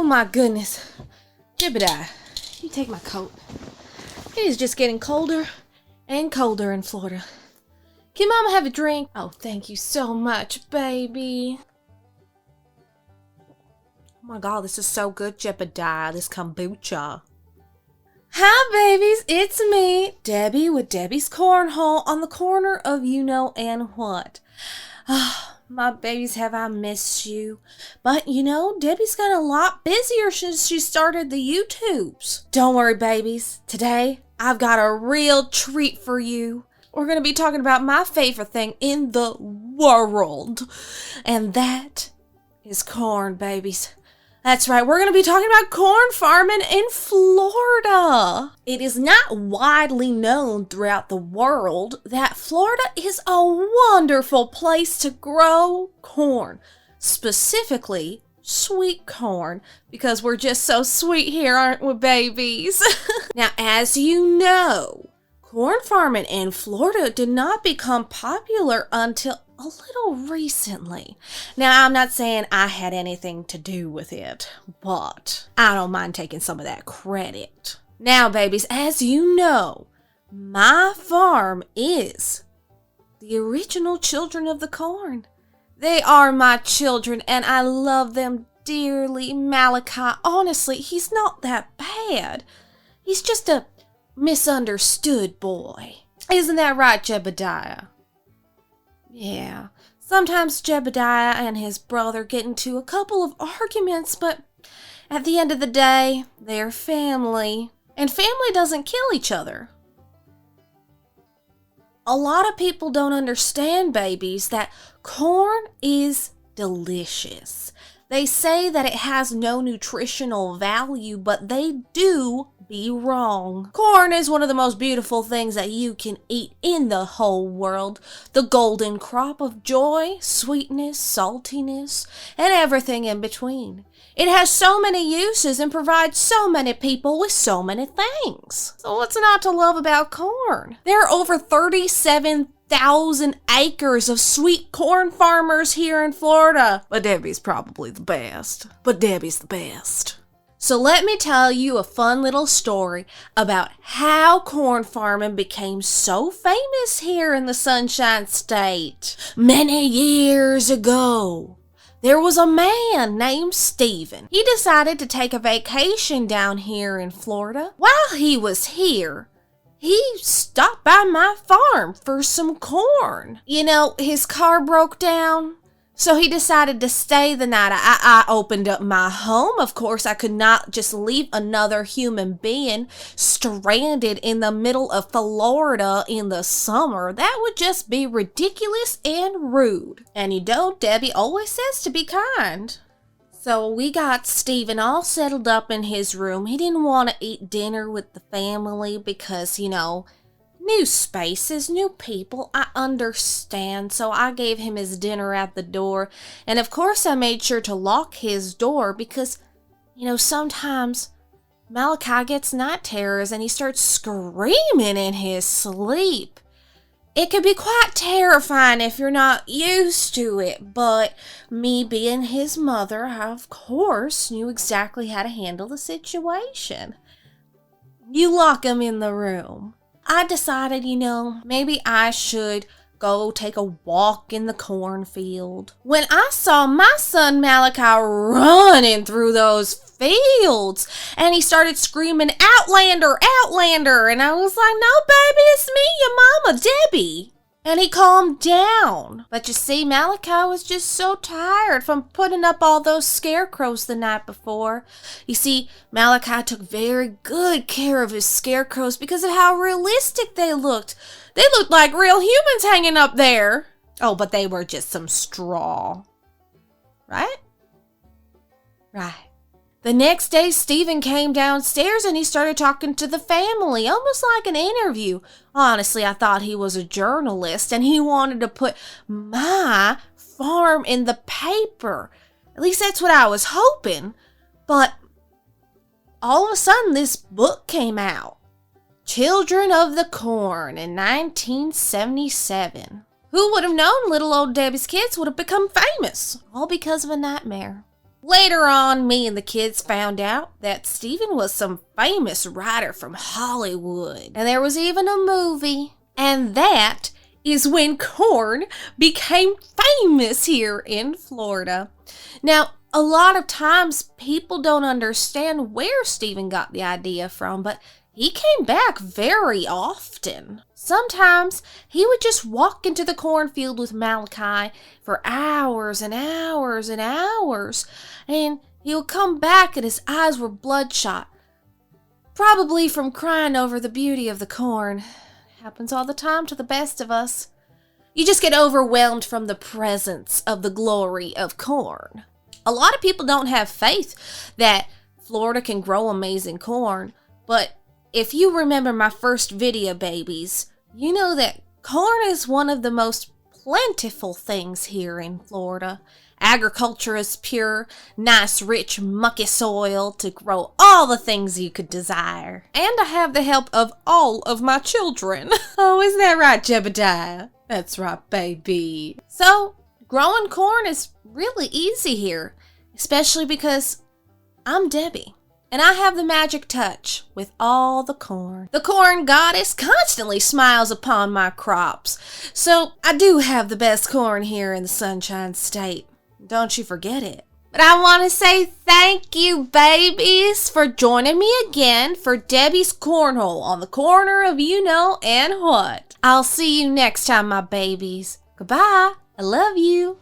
Oh my goodness. Jebediah, you take my coat. It is just getting colder and colder in Florida. Can Mama have a drink? Oh, thank you so much, baby. Oh my God, this is so good, Jebediah, this kombucha. Hi, babies, it's me, Debbie with Debbie's Cornhole on the corner of you know and what. Ah, my babies, have I missed you. But you know, Debbie's got a lot busier since she started the YouTubes. Don't worry, babies. Today, I've got a real treat for you. We're going to be talking about my favorite thing in the world. And that is corn, babies. That's right, we're going to be talking about corn farming in Florida. It is not widely known throughout the world that Florida is a wonderful place to grow corn, specifically sweet corn, because we're just so sweet here, aren't we, babies? Now, as you know, corn farming in Florida did not become popular until a little recently. Now, I'm not saying I had anything to do with it, but I don't mind taking some of that credit. Now, babies, as you know, my farm is the original children of the corn. They are my children, and I love them dearly. Malachi, honestly, he's not that bad. He's just a misunderstood boy. Isn't that right, Jebediah? Yeah, sometimes Jebediah and his brother get into a couple of arguments, but at the end of the day, they're family, and family doesn't kill each other. A lot of people don't understand, babies, that corn is delicious. They say that it has no nutritional value, but they do be wrong. Corn is one of the most beautiful things that you can eat in the whole world. The golden crop of joy, sweetness, saltiness, and everything in between. It has so many uses and provides so many people with so many things. So what's not to love about corn? There are over 37,000 acres of sweet corn farmers here in Florida. But Debbie's probably the best. So let me tell you a fun little story about how corn farming became so famous here in the Sunshine State. Many years ago, there was a man named Steven. He decided to take a vacation down here in Florida. While he was here, he stopped by my farm for some corn. You know, his car broke down, so he decided to stay the night. I opened up my home. Of course, I could not just leave another human being stranded in the middle of Florida in the summer. That would just be ridiculous and rude. And you know, Debbie always says to be kind. So we got Steven all settled up in his room. He didn't want to eat dinner with the family because, you know, new spaces, new people, I understand. So I gave him his dinner at the door. And of course I made sure to lock his door because, you know, sometimes Malachi gets night terrors and he starts screaming in his sleep. It could be quite terrifying if you're not used to it, but me being his mother, I of course knew exactly how to handle the situation. You lock him in the room. I decided, you know, maybe I should go take a walk in the cornfield. When I saw my son Malachi running through those fields, and he started screaming, "Outlander, Outlander!" And I was like, "No, baby, it's me, your mama, Debbie." And he calmed down. But you see, Malachi was just so tired from putting up all those scarecrows the night before. You see, Malachi took very good care of his scarecrows because of how realistic they looked. They looked like real humans hanging up there. Oh, but they were just some straw. Right? Right. The next day, Steven came downstairs and he started talking to the family, almost like an interview. Honestly, I thought he was a journalist and he wanted to put my farm in the paper. At least that's what I was hoping. But all of a sudden, this book came out. Children of the Corn in 1977. Who would have known little old Debbie's kids would have become famous? All because of a nightmare. Later on, me and the kids found out that Stephen was some famous writer from Hollywood. And there was even a movie. And that is when corn became famous here in Florida. Now, a lot of times people don't understand where Stephen got the idea from, but he came back very often. Sometimes he would just walk into the cornfield with Malachi for hours and hours and hours, and he would come back and his eyes were bloodshot, probably from crying over the beauty of the corn. Happens all the time to the best of us. You just get overwhelmed from the presence of the glory of corn. A lot of people don't have faith that Florida can grow amazing corn, but if you remember my first video, babies, you know that corn is one of the most plentiful things here in Florida. Agriculture is pure, nice, rich, mucky soil to grow all the things you could desire. And I have the help of all of my children. Oh, isn't that right, Jebediah? That's right, baby. So, growing corn is really easy here, especially because I'm Debbie. And I have the magic touch with all the corn. The corn goddess constantly smiles upon my crops. So I do have the best corn here in the Sunshine State. Don't you forget it. But I want to say thank you, babies, for joining me again for Debbie's Cornhole on the corner of you know and what. I'll see you next time, my babies. Goodbye. I love you.